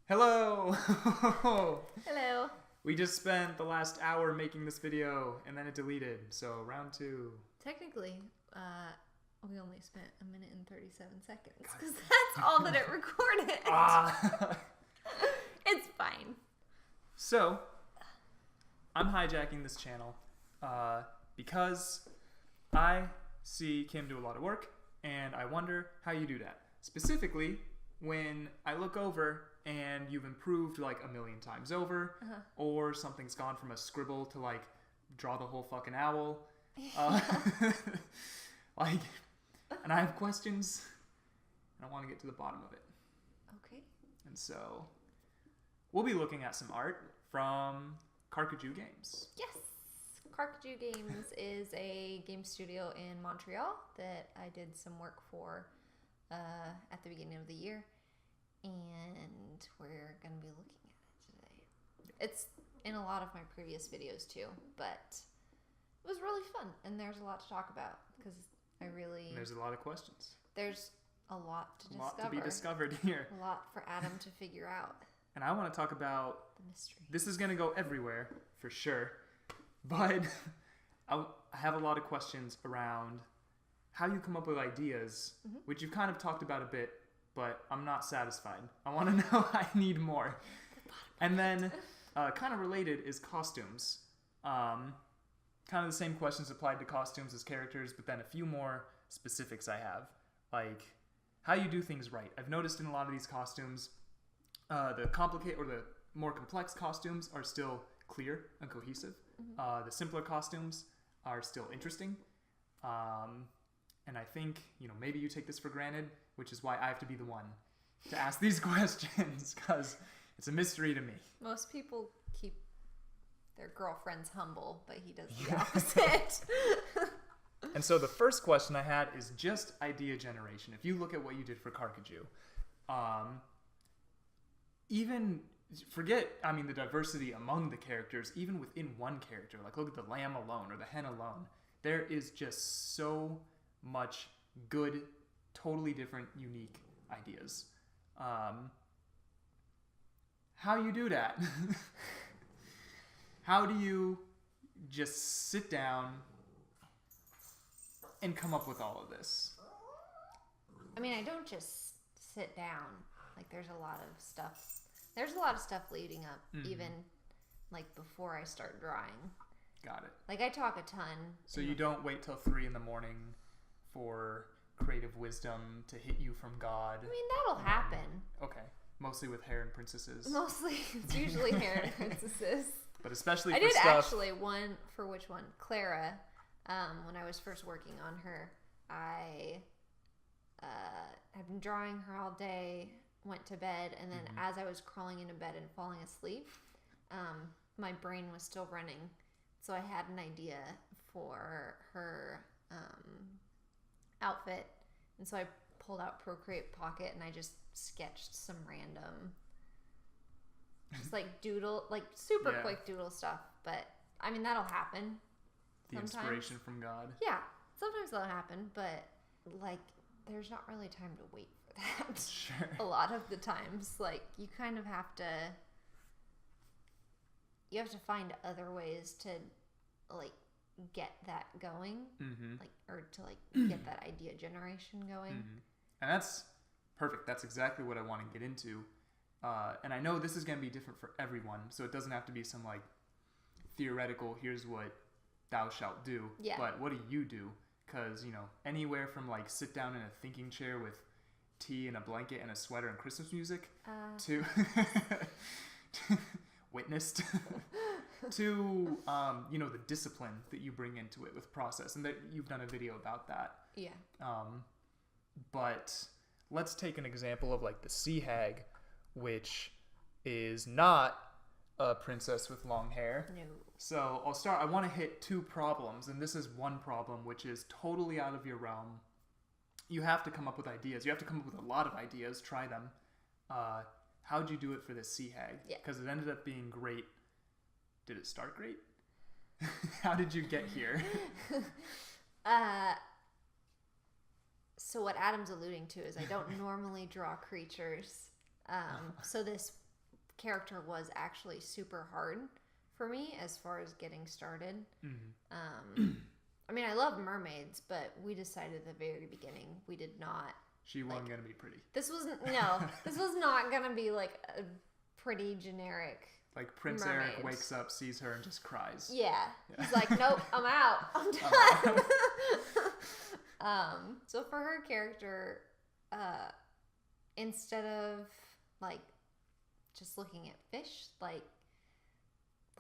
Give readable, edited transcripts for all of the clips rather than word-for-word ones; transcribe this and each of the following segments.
Hello! Hello. We just spent the last hour making this video and then it deleted, so round two. Technically, we only spent 1 minute and 37 seconds because that's all that it recorded. It's fine. So, I'm hijacking this channel because I see Kim do a lot of work and I wonder how you do that. Specifically, when I look over and you've improved like 1,000,000 times over, or something's gone from a scribble to like draw the whole fucking owl. Like, and I have questions and I want to get to the bottom of it. Okay. And so we'll be looking at some art from Carcajou Games. Yes. Carcajou Games is a game studio in Montreal that I did some work for at the beginning of the year. And we're going to be looking at it today. It's in a lot of my previous videos too, but it was really fun. And there's a lot to talk about because There's a lot of questions. There's a lot to discover. A lot to be discovered here. A lot for Adam to figure out. And I want to talk about the mystery. This is going to go everywhere for sure, but I have a lot of questions around how you come up with ideas, which you've kind of talked about a bit, but I'm not satisfied. I want to know I need more. And then kind of related is costumes. Kind of the same questions applied to costumes as characters, but then a few more specifics I have. Like how you do things right. I've noticed in a lot of these costumes, the complicated or the more complex costumes are still clear and cohesive. The simpler costumes are still interesting. And I think, maybe you take this for granted, which is why I have to be the one to ask these questions, because it's a mystery to me. Most people keep their girlfriends humble, but he does the opposite. And so the first question I had is just idea generation. If you look at what you did for Carcajou, even forget, the diversity among the characters, even within one character, like look at the lamb alone or the hen alone, there is just so much good, totally different, unique ideas. How you do that? How do you just sit down and come up with all of this? I don't just sit down. Like there's a lot of stuff. There's a lot of stuff leading up, even like before I start drawing. Got it. Like I talk a ton. So you don't wait till 3 a.m. for creative wisdom to hit you from God. That'll happen. Okay. Mostly with hair and princesses. Mostly. It's usually hair and princesses. But especially I for did stuff... actually one, for which one? Clara. When I was first working on her, I had been drawing her all day, went to bed, and then as I was crawling into bed and falling asleep, my brain was still running. So I had an idea for her outfit, and so I pulled out Procreate Pocket and I just sketched some random, just like doodle, like super quick doodle stuff. But that'll happen. The sometimes. Inspiration from God. Yeah, sometimes that'll happen, but like there's not really time to wait for that. Sure. A lot of the times, like you kind of have to. You have to find other ways to, like, get that going, or to get that idea generation going. And that's perfect. That's exactly what I want to get into. And I know this is going to be different for everyone, so it doesn't have to be some like theoretical. Here's what thou shalt do. Yeah. But what do you do? Because anywhere from like sit down in a thinking chair with tea and a blanket and a sweater and Christmas music to witnessed to the discipline that you bring into it with process, and that you've done a video about that. Yeah. But let's take an example of like the sea hag, which is not a princess with long hair. No. So I'll start. I want to hit 2 problems, and this is one problem which is totally out of your realm. You have to come up with ideas. You have to come up with a lot of ideas. Try them. How'd you do it for this sea hag? Yeah. Because it ended up being great. Did it start great? How did you get here? So what Adam's alluding to is I don't normally draw creatures. So this character was actually super hard for me as far as getting started. I mean, I love mermaids, but we decided at the very beginning we did not. She wasn't gonna be pretty. This was not gonna be like a pretty generic. Like Prince mermaid. Eric wakes up, sees her, and just cries. Yeah. He's like, nope, I'm out. I'm done. So for her character, instead of like just looking at fish, like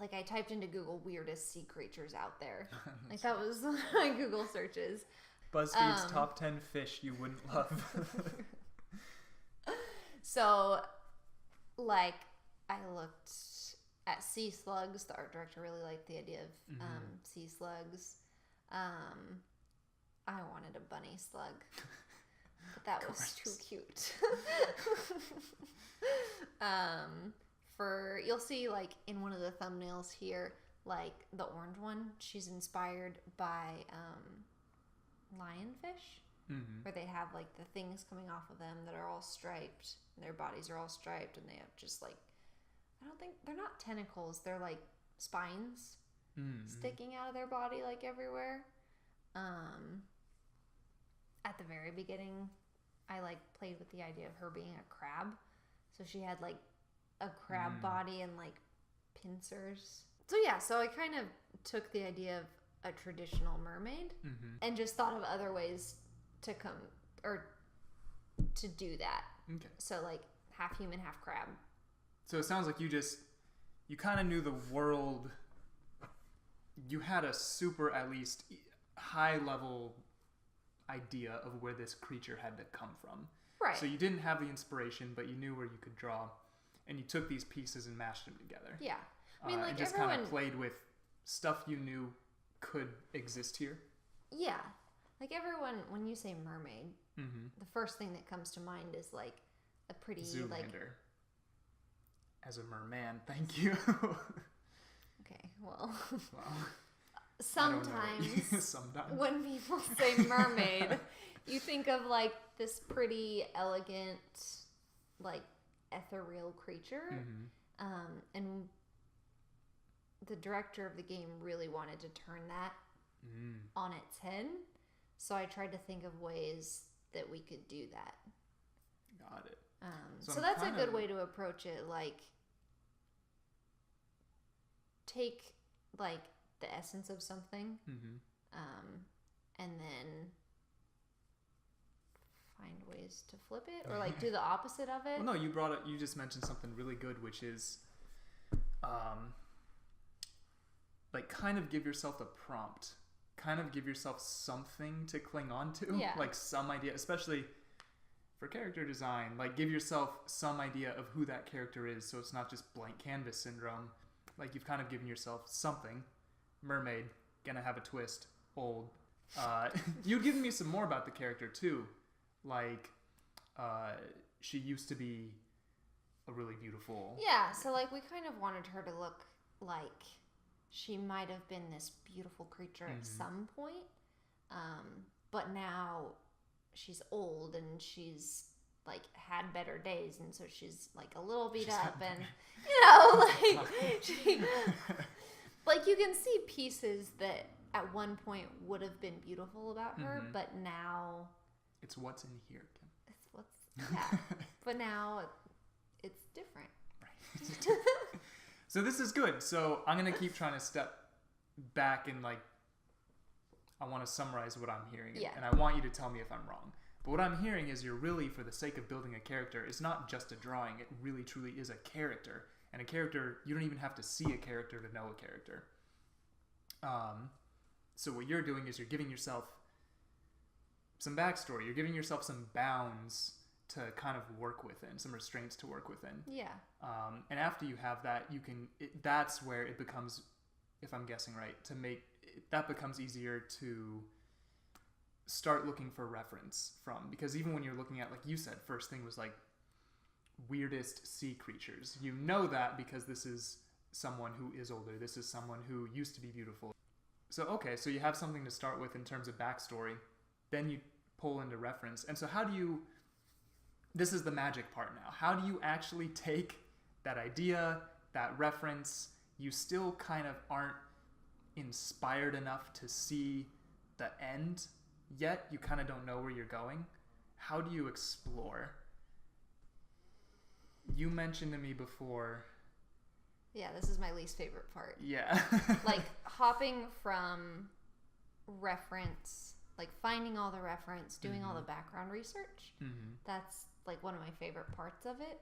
I typed into Google weirdest sea creatures out there. Like that was my Google searches. BuzzFeed's top 10 fish you wouldn't love. So, like, I looked at sea slugs. The art director really liked the idea of sea slugs. I wanted a bunny slug, but that was too cute. You'll see, like, in one of the thumbnails here, like, the orange one, she's inspired by lionfish, where they have, like, the things coming off of them that are all striped, and their bodies are all striped, and they have just, like, I don't think, they're not tentacles, they're, like, spines sticking out of their body, like, everywhere. At the very beginning, I, like, played with the idea of her being a crab, so she had, like, a crab body and, like, pincers. So yeah, so I kind of took the idea of a traditional mermaid and just thought of other ways to to do that. Okay. So like half human, half crab. So it sounds like you kind of knew the world. You had a super, at least, high level idea of where this creature had to come from. Right. So you didn't have the inspiration, but you knew where you could draw, and you took these pieces and mashed them together. Yeah. I mean, like, and just kind of played with stuff you knew could exist here. Yeah. Like, everyone, when you say mermaid, the first thing that comes to mind is, like, a pretty, Zoolander. like... As a merman, thank you. Okay, well... Sometimes when people say mermaid, you think of, like, this pretty elegant, like, ethereal creature. And the director of the game really wanted to turn that on its head. So I tried to think of ways that we could do that. Got it. So that's a good way to approach it. Like, take, like, the essence of something, and then find ways to flip it, or, like, do the opposite of it. Well, no, you just mentioned something really good, which is, like, kind of give yourself a prompt. Kind of give yourself something to cling on to. Yeah. Like, some idea, especially for character design. Like, give yourself some idea of who that character is, so it's not just blank canvas syndrome. Like, you've kind of given yourself something. Mermaid, gonna have a twist, old. You'd given me some more about the character, too. Like, she used to be a really beautiful... Yeah, so, like, we kind of wanted her to look like she might have been this beautiful creature at some point, but now she's old and she's, like, had better days, and so she's, like, a little beat up, and, you know, like, like, you can see pieces that at one point would have been beautiful about her, but now... It's what's in here, Kim. It's what's... Yeah. But now it's different. Right. So this is good. So I'm going to keep trying to step back and, like, I want to summarize what I'm hearing. Yeah. And I want you to tell me if I'm wrong. But what I'm hearing is you're really, for the sake of building a character, it's not just a drawing. It really, truly is a character. And a character, you don't even have to see a character to know a character. So what you're doing is you're giving yourself some backstory. You're giving yourself some bounds to kind of work within, some restraints to work within. Yeah. And after you have that, that's where it becomes, if I'm guessing right, that becomes easier to start looking for reference from. Because even when you're looking at, like you said, first thing was like weirdest sea creatures. You know that because this is someone who is older. This is someone who used to be beautiful. So, okay, so you have something to start with in terms of backstory. Then you pull into reference. And so how do you... This is the magic part now. How do you actually take that idea, that reference, you still kind of aren't inspired enough to see the end yet. You kind of don't know where you're going. How do you explore? You mentioned to me before. Yeah, this is my least favorite part. Yeah. Like hopping from reference, like finding all the reference, doing all the background research. That's like one of my favorite parts of it.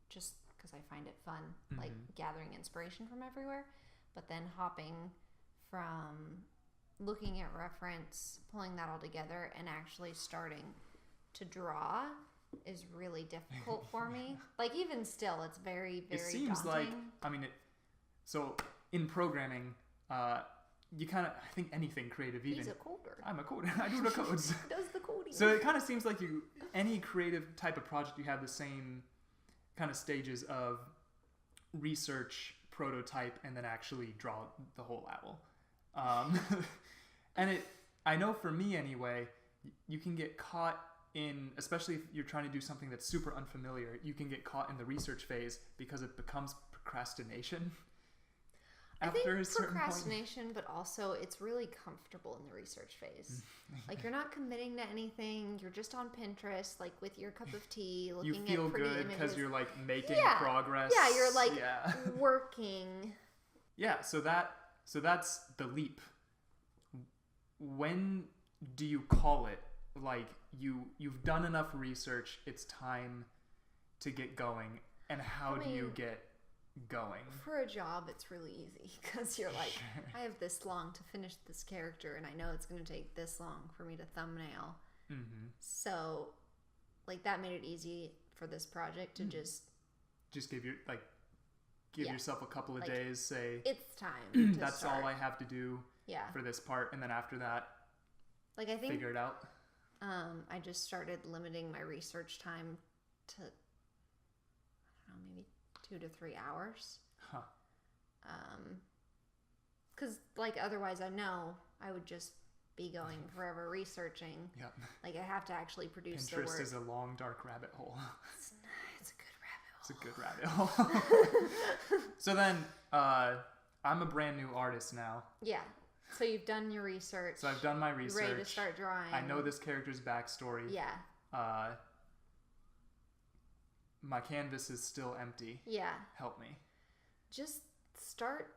Just because I find it fun, like gathering inspiration from everywhere. But then hopping from looking at reference, pulling that all together, and actually starting to draw is really difficult for me. Like even still, it's very, very daunting. It seems like, I mean, so in programming, you kind of, I think anything creative even. He's a coder. I'm a coder. I do the codes. Does the coding. So it kind of seems like any creative type of project, you have the same kind of stages of research, prototype, and then actually draw the whole owl. And I know for me anyway, you can get caught in, especially if you're trying to do something that's super unfamiliar, you can get caught in the research phase because it becomes procrastination. I think procrastination, but also it's really comfortable in the research phase. Like you're not committing to anything. You're just on Pinterest, like with your cup of tea, looking at pretty images. You feel good because you're like making progress. Yeah, you're like working. Yeah, so that's the leap. When do you call it? Like you've done enough research, it's time to get going. And how do you get going? For a job, it's really easy because you're like, I have this long to finish this character, and I know it's going to take this long for me to thumbnail. So, like that made it easy for this project to just give yourself a couple of days. Say it's time. That's start. all I have to do. For this part, and then after that, like I think figure it out. I just started limiting my research time to I don't know, maybe 2 to 3 hours. Because like otherwise I know I would just be going forever researching. Yep. Like I have to actually produce Pinterest the work. Is a long dark rabbit hole. It's a good rabbit hole. It's a good rabbit hole. So then I'm a brand new artist now. Yeah. So you've done your research. So I've done my research. You're ready to start drawing. I know this character's backstory. Yeah. My canvas is still empty. Yeah. Help me. Just start.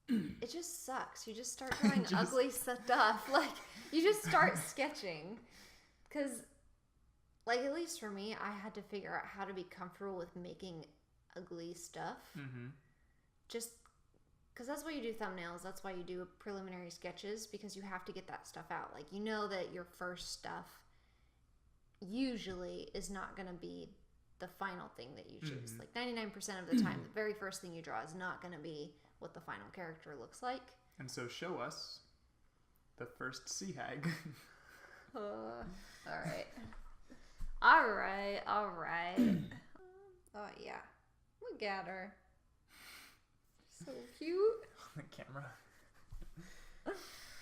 It just sucks. You just start drawing ugly stuff. Like, you just start sketching. Because, like, at least for me, I had to figure out how to be comfortable with making ugly stuff. Just because that's why you do thumbnails. That's why you do preliminary sketches, because you have to get that stuff out. Like, you know that your first stuff usually is not going to be the final thing that you choose. Like 99% of the time, the very first thing you draw is not going to be what the final character looks like. And so show us the first sea hag. All right. Oh, yeah. Look at her. So cute. On the camera.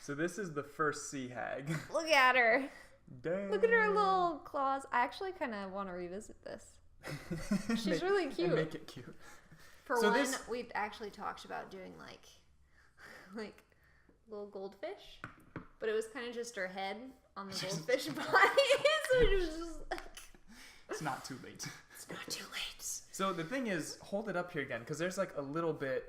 So this is the first sea hag. Look at her. Dang. Look at her little claws. I actually kind of want to revisit this. She's really cute. And make it cute. For so one, we actually talked about doing like little goldfish, but it was kind of just her head on the goldfish body. So it was just like... It's not too late. It's not too late. So the thing is, hold it up here again, because there's like a little bit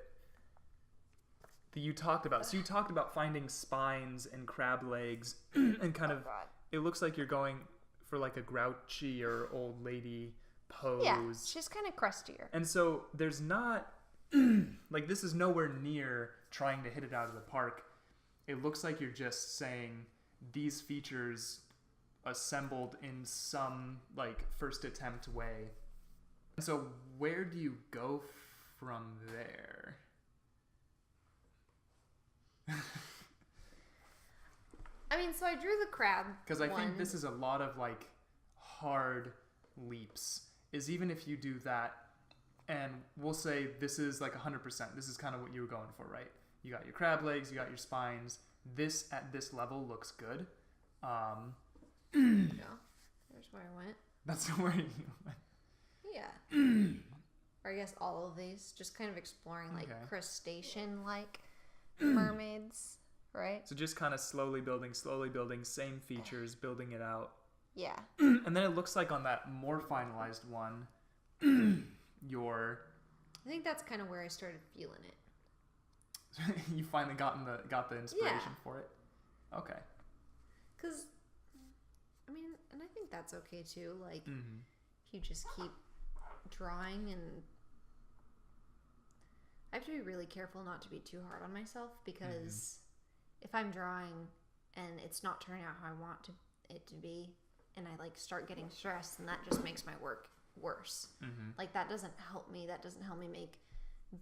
that you talked about. So you talked about finding spines and crab legs and kind of... God. It looks like you're going for like a grouchy or old lady pose. Yeah, she's kind of crustier. And so there's not... like this is nowhere near trying to hit it out of the park. It looks like you're just saying these features assembled in some like first attempt way. So where do you go from there? I mean, so I drew the crab. Because I think this is a lot of like hard leaps. Is even if you do that, and we'll say this is like 100%. This is kind of what you were going for, right? You got your crab legs, you got your spines. This at this level looks good. Yeah, there's where I went. That's where you went. Yeah. Or I guess all of these, just kind of exploring like crustacean-like mermaids, right? So just kind of slowly building, same features, building it out. Yeah. And then it looks like on that more finalized one, I think that's kind of where I started feeling it. you finally got the inspiration for it. Okay. Because, I mean, and I think that's okay too. Like, if you just keep drawing, and I have to be really careful not to be too hard on myself, because if I'm drawing and it's not turning out how I want it to be, and I like start getting stressed, and that just makes my work worse. Like, that doesn't help me. That doesn't help me make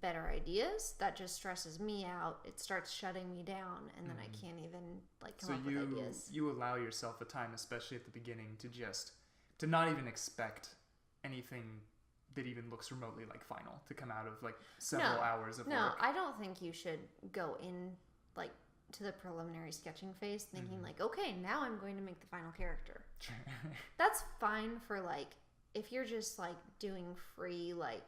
better ideas. That just stresses me out. It starts shutting me down, and then I can't even like come up with ideas. You allow yourself a time, especially at the beginning, to not even expect anything that even looks remotely like final to come out of like several hours of work. No, I don't think you should go in like to the preliminary sketching phase thinking like, okay, now I'm going to make the final character. That's fine for like if you're just like doing free like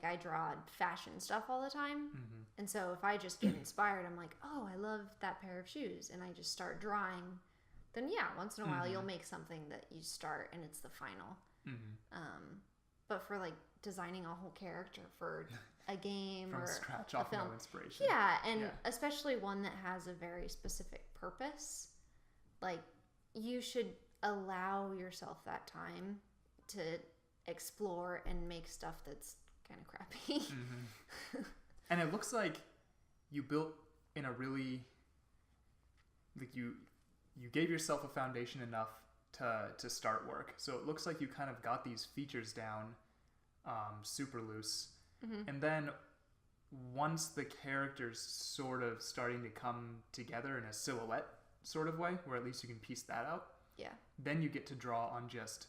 I draw fashion stuff all the time. And so if I just get inspired, I'm like, oh, I love that pair of shoes, and I just start drawing, then yeah, once in a while you'll make something that you start and it's the final. But for like designing a whole character for a game from or scratch, a off film, no inspiration. Yeah, and especially one that has a very specific purpose, like you should allow yourself that time to explore and make stuff that's kind of crappy. And it looks like you built in a really like you gave yourself a foundation enough to start work. So it looks like you kind of got these features down super loose. And then once the character's sort of starting to come together in a silhouette sort of way, where at least you can piece that out, then you get to draw on just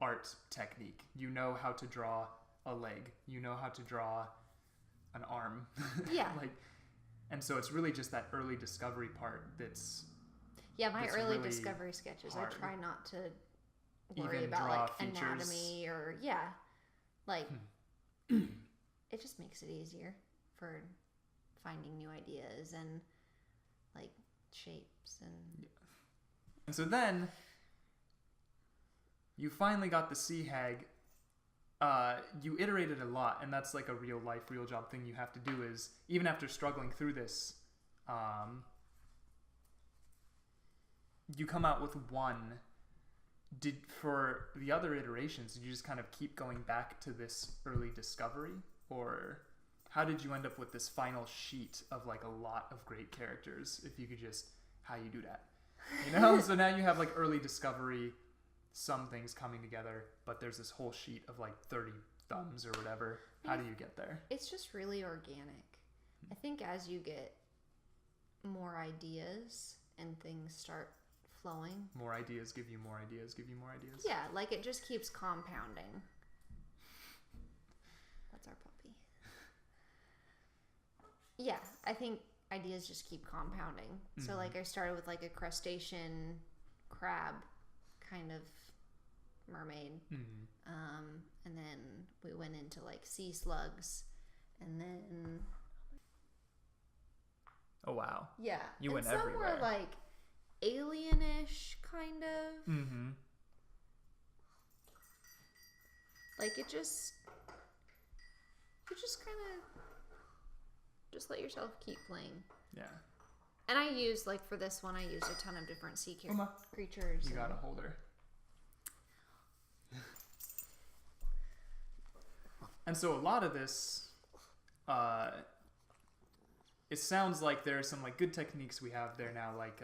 art technique. You know how to draw a leg. You know how to draw an arm. And so it's really just that early discovery part that's... Yeah, my early really discovery sketches, hard. I try not to worry Even about draw like features. anatomy or like it just makes it easier for finding new ideas and like shapes and And so then you finally got the sea hag. You iterated a lot, and that's like a real life, real job thing you have to do, is even after struggling through this, you come out with one. For the other iterations, did you just kind of keep going back to this early discovery, or how did you end up with this final sheet of like a lot of great characters? If you could just, how you do that, you know? So now you have like early discovery, some things coming together, but there's this whole sheet of like 30 thumbs or whatever. How do you get there? It's just really organic. I think as you get more ideas and things start flowing. More ideas give you more ideas, give you more ideas. Yeah, like it just keeps compounding. That's our puppy. Yeah, I think ideas just keep compounding. So like I started with like a crustacean crab kind of mermaid. And then we went into like sea slugs, and then oh wow, yeah, you went some everywhere. Were like alienish kind of. Like it just you just kind of just let yourself keep playing. Yeah. And I used like for this one I used a ton of different sea creatures. You got a holder. And so a lot of this, it sounds like there are some like good techniques we have there now, like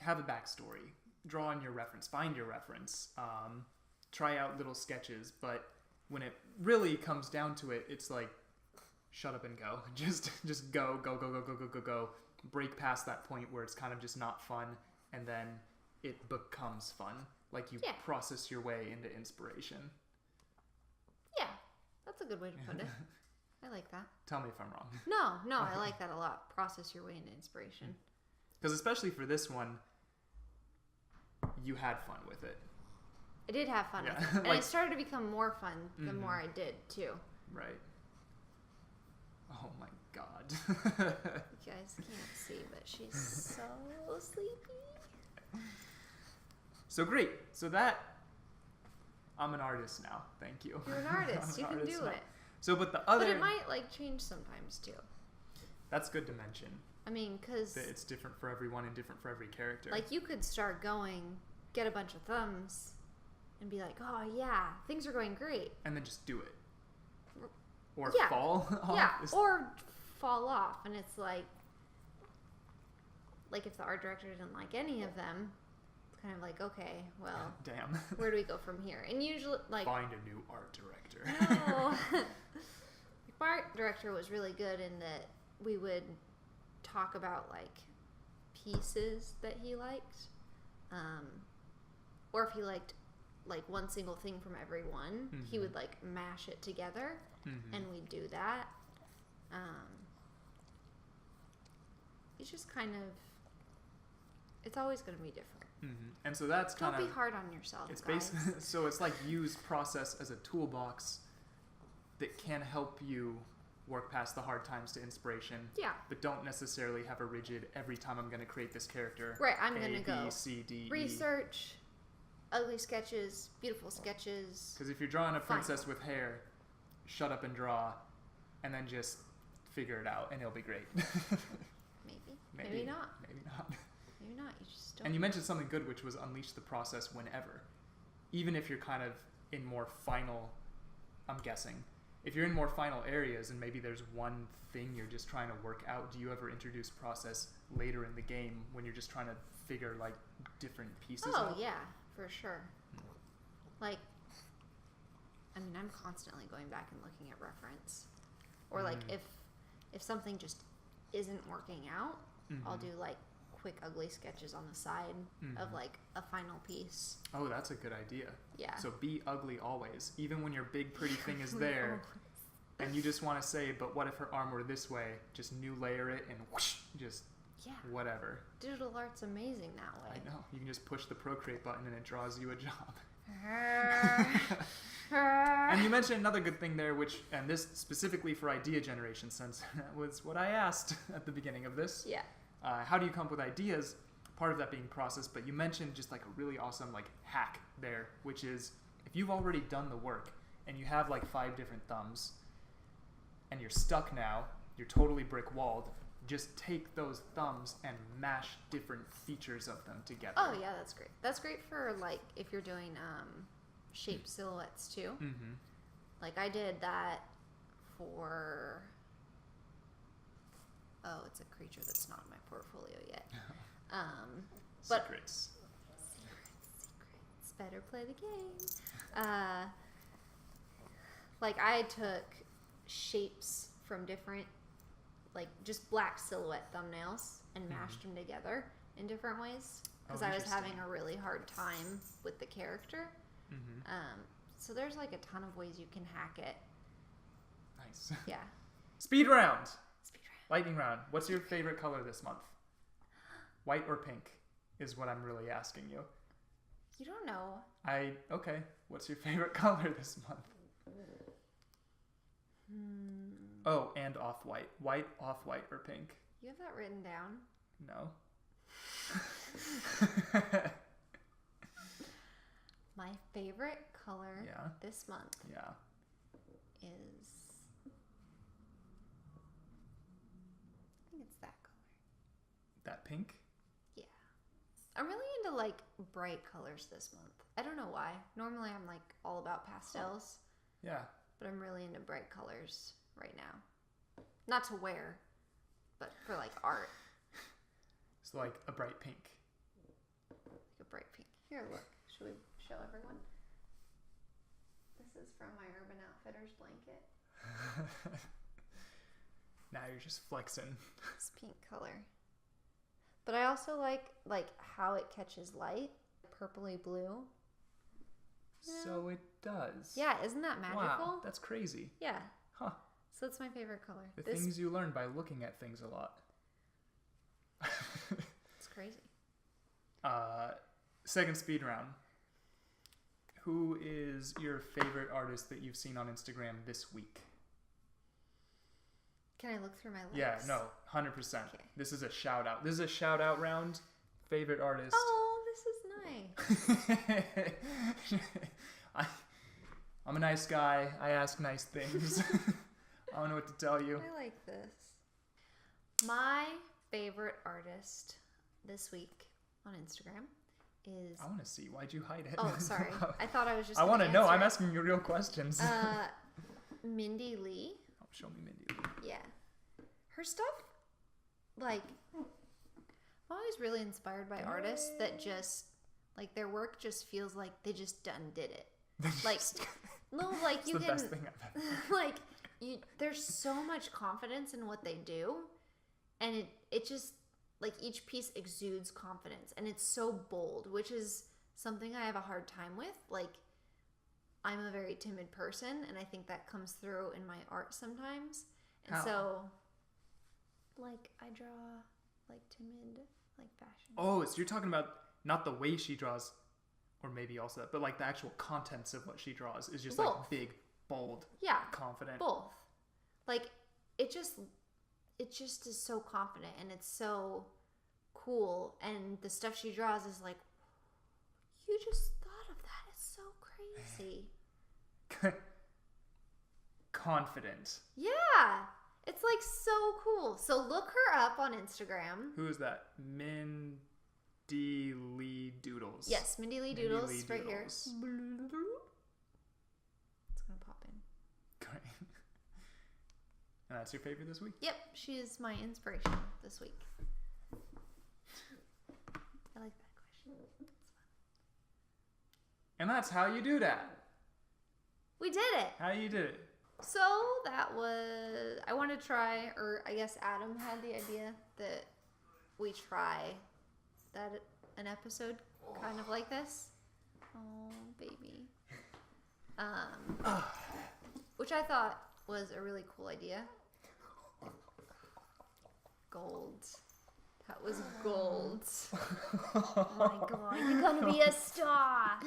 have a backstory, draw on your reference, find your reference, try out little sketches. But when it really comes down to it, it's like shut up and go. Just go. Break past that point where it's kind of just not fun, and then it becomes fun. Like you process your way into inspiration. Yeah, that's a good way to put it. I like that. Tell me if I'm wrong. No, I like that a lot. Process your way into inspiration. Because especially for this one, you had fun with it. I did have fun Yeah. with it. And Like- it started to become more fun the more I did, too. Right. Oh my god. You guys can't see, but she's so sleepy. So great. So that I'm an artist now. Thank you. You're an artist. You can do now. it. So, but the other But it might like change sometimes too. that's good to mention. I mean, because That it's different for everyone and different for every character. like you could start going, get a bunch of thumbs, and be like, oh yeah, things are going great. and then just do it. Or Yeah. fall off. Yeah, Is- or fall off, and it's like if the art director didn't like any of them, it's kind of like, okay, well, Damn. where do we go from here? And usually, like, Find a new art director. no. My art director was really good in that we would talk about like pieces that he liked, or if he liked like one single thing from every one, he would like mash it together, and we'd do that. It's just kind of, it's always going to be different. And so that's kind Don't of be hard on yourself, it's guys. so it's like use process as a toolbox that can help you work past the hard times to inspiration. Yeah. But don't necessarily have a rigid every time I'm going to create this character. Right, I'm A, going to go B, C, D, E. research, ugly sketches, beautiful sketches. Because if you're drawing a Fine. princess with hair, shut up and draw, and then just figure it out, and it'll be great. Maybe not. Maybe not. Maybe not. You just don't. And you mentioned something good, which was unleash the process whenever. Even if you're kind of in more final, I'm guessing, if you're in more final areas and maybe there's one thing you're just trying to work out, do you ever introduce process later in the game when you're just trying to figure like different pieces Oh out? yeah, for sure. Like, I mean, I'm constantly going back and looking at reference, or like if something just isn't working out, I'll do like quick ugly sketches on the side of like a final piece. Oh, that's a good idea. Yeah. So be ugly always, even when your big pretty thing is there, and you just want to say, but what if her arm were this way? Just new layer it and whoosh, just Yeah. whatever. Digital art's amazing that I way. know. You can just push the Procreate button and it draws you a job. And And you mentioned another good thing there, which, and this specifically for idea generation, since that was what I asked at the beginning of this. yeah. How do you come up with ideas? Part of that being process, but you mentioned just like a really awesome like hack there, which is if you've already done the work and you have like 5 different thumbs and you're stuck now, you're totally brick walled, just take those thumbs and mash different features of them together. Oh yeah, that's great. That's great for like if you're doing shape silhouettes too. Mm-hmm. Like I did that for. Oh, it's a creature that's not in my portfolio yet. But Secrets. secrets. Better play the game. Like I took shapes from different, like just black silhouette thumbnails and mashed them together in different ways because Oh, I was interesting. having a really hard time with the character. Mm-hmm. So there's like a ton of ways you can hack it. Nice. Yeah. Speed round. Speed round. Lightning round. What's your favorite color this month? White or pink is what I'm really asking you. You don't know. Okay. What's your favorite color this month? Oh, and off-white. White, off-white, or pink? You have that written down? No. My favorite color Yeah. this month Yeah. is. I think it's that color. That pink? Yeah. I'm really into like bright colors this month. I don't know why. Normally I'm like all about pastels, Yeah. but I'm really into bright colors right now. Not to wear, but for like art. It's like a bright pink. Like a bright pink. Here, look. Should we show everyone? This is from my Urban Outfitters blanket. Now you're just flexing. It's pink color. But I also like how it catches light. Purpley blue. So it does. Yeah, isn't that magical? Wow, that's crazy. Yeah. Huh. So that's my favorite color. The This things you learn by looking at things a lot. it's crazy. Second speed round. Who is your favorite artist that you've seen on Instagram this week? Can I look through my list? Yeah, no, 100%. Okay. This is a shout out. This is a shout out round. Favorite artist. Oh, this is nice. I'm a nice guy. I ask nice things. I don't know what to tell you. I like this. My favorite artist this week on Instagram is... I want to see. Why'd you hide it? Oh, sorry. I thought I was just I want to know. answer I'm it. asking you real questions. Mindy Lee. Oh, show me Mindy Lee. Yeah. Her stuff, like, I'm always really inspired by artists that just, like, their work just feels like they just done did it. Like, no, like, It's you the can, best thing I've ever. like, there's so much confidence in what they do, and it just, like, each piece exudes confidence, and it's so bold, which is something I have a hard time with. Like, I'm a very timid person, and I think that comes through in my art sometimes. And How? so, like, I draw, like, timid, like, fashion. Oh, so you're talking about not the way she draws, or maybe also that, but like the actual contents of what she draws is just Both. like big, bold, Yeah, confident. both. Like, it just is so confident, and it's so cool, and the stuff she draws is like, you just thought of that. It's so crazy. Confident. Yeah. It's like so cool. So look her up on Instagram. Who is that? Mindy Lee Doodles. Yes, Mindy Lee Mindy Doodles Lee right here. Doodles. It's gonna pop in. Great. And that's your favorite this week? Yep, she is my inspiration this week. I like that question. It's fun. And that's how you do that. We did it. How you did it. So that was, I want to try, or I guess Adam had the idea that we try an episode kind of like this. Oh, baby. Which I thought was a really cool idea. Gold. That was gold. Oh my god, you're gonna be a star.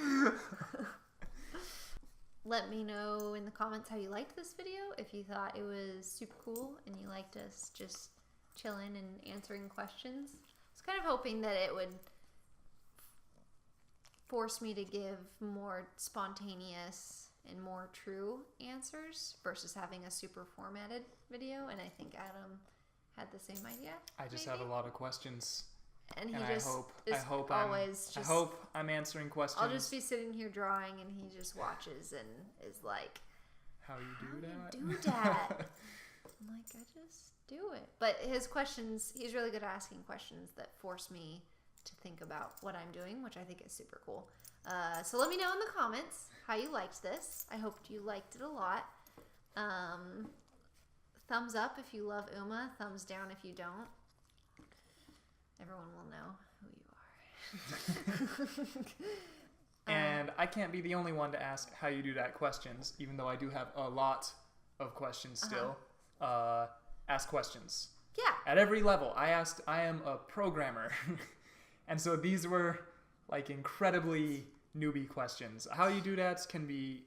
Let me know in the comments how you liked this video, if you thought it was super cool and you liked us just chilling and answering questions. I was kind of hoping that it would force me to give more spontaneous and more true answers versus having a super formatted video, and I think Adam had the same idea. I just maybe? have a lot of questions. And he And just I is hope always I just... hope I'm answering questions. I'll just be sitting here drawing, and he just watches and is like, How you do that? do that? I'm like, I just do it. But his questions, he's really good at asking questions that force me to think about what I'm doing, which I think is super cool. So let me know in the comments how you liked this. I hope you liked it a lot. Thumbs up if you love Uma. Thumbs down if you don't. Everyone will know who you are. And I can't be the only one to ask how you do that questions, even though I do have a lot of questions still. Ask questions. Yeah. At every level. I am a programmer. And so these were like incredibly newbie questions. How you do that can be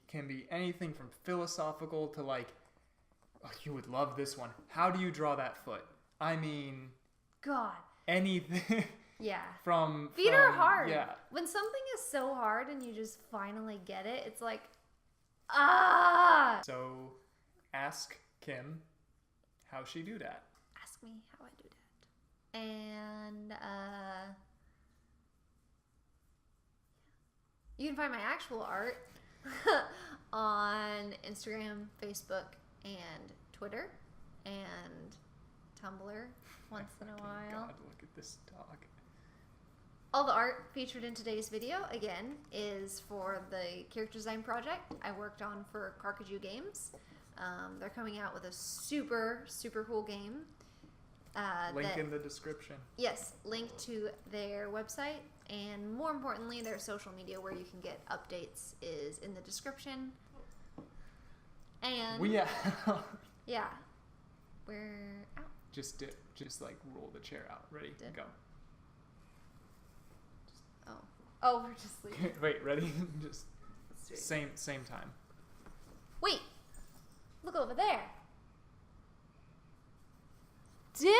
anything from philosophical to like, oh, you would love this one. How do you draw that foot? I mean, God. anything. Yeah. Feet are hard. Yeah. When something is so hard and you just finally get it, it's like, ah. So ask Kim how she do that. Ask me how I do that. And you can find my actual art on Instagram, Facebook, and Twitter, and Tumblr once in a while. God, look at this dog. All the art featured in today's video, again, is for the character design project I worked on for Carcajou Games. They're coming out with a super, super cool game. Link in the description. Yes, link to their website, and more importantly, their social media where you can get updates is in the description. And Yeah. yeah, we're out. Just like roll the chair out. Ready? Dip. Go. Oh, we're just leaving. Wait, ready? Just Sweet. Same time. Wait, look over there. Dang!